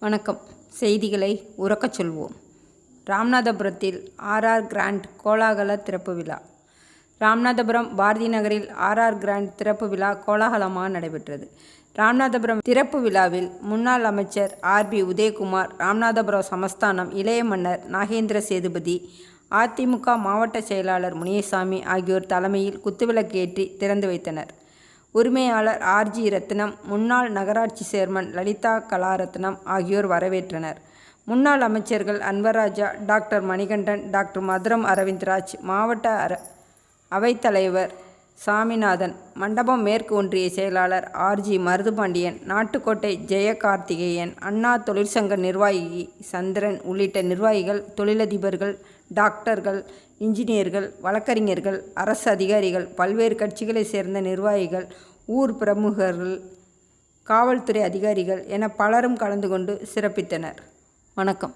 வணக்கம். செய்திகளை உரக்கச் சொல்வோம். ராமநாதபுரத்தில் ஆர்ஆர் கிராண்ட் கோலாகல திறப்பு விழா. ராமநாதபுரம் பாரதி நகரில் ஆர்ஆர் கிராண்ட் திறப்பு விழா கோலாகலமாக நடைபெற்றது. ராமநாதபுரம் திறப்பு விழாவில் முன்னாள் அமைச்சர் ஆர்பி உதயகுமார், ராமநாதபுரம் சமஸ்தானம் இளைய மன்னர் நாகேந்திர சேதுபதி, அதிமுக மாவட்ட செயலாளர் முனியசாமி ஆகியோர் தலைமையில் குத்துவிளக்கு ஏற்றி திறந்து வைத்தனர். உரிமையாளர் ஆர்ஜி ரத்னம், முன்னாள் நகராட்சி சேர்மன் லலிதா கலாரத்னம் ஆகியோர் வரவேற்றனர். முன்னாள் அமைச்சர்கள் அன்வர்ராஜா, டாக்டர் மணிகண்டன், டாக்டர் மதுரம் அரவிந்த்ராஜ், மாவட்ட அவைத்தலைவர் சாமிநாதன், மண்டபம் மேற்கு ஒன்றிய செயலாளர் ஆர்ஜி மருதுபாண்டியன், நாட்டுக்கோட்டை ஜெயகார்த்திகேயன், அண்ணா தொழிற்சங்க நிர்வாகி சந்திரன் உள்ளிட்ட நிர்வாகிகள், தொழிலதிபர்கள், டாக்டர்கள், இன்ஜினியர்கள், வழக்கறிஞர்கள், அரசு அதிகாரிகள், பல்வேறு கட்சிகளை சேர்ந்த நிர்வாகிகள், ஊர் பிரமுகர்கள், காவல்துறை அதிகாரிகள் என பலரும் கலந்து கொண்டு சிறப்பித்தனர். வணக்கம்.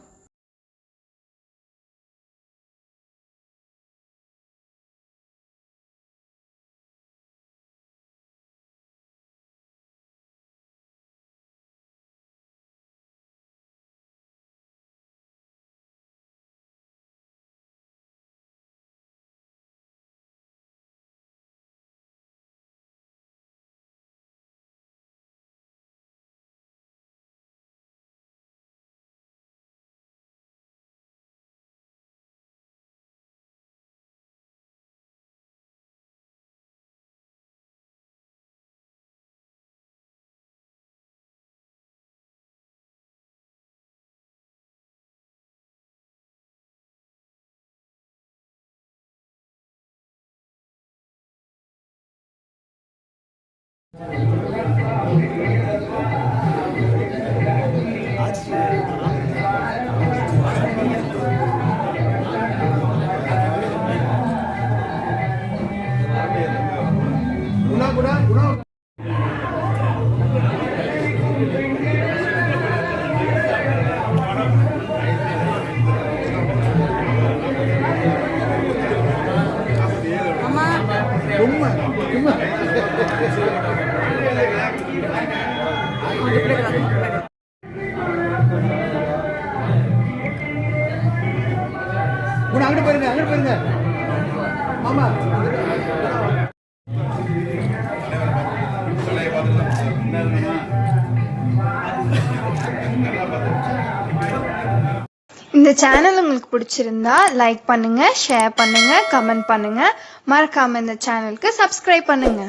அங்கிட்டு போயிருங்க மாமா. இந்த சேனல் உங்களுக்கு பிடிச்சிருந்தா லைக் பண்ணுங்க, ஷேர் பண்ணுங்க, கமெண்ட் பண்ணுங்க. மறக்காம இந்த சேனலுக்கு சப்ஸ்கிரைப் பண்ணுங்க.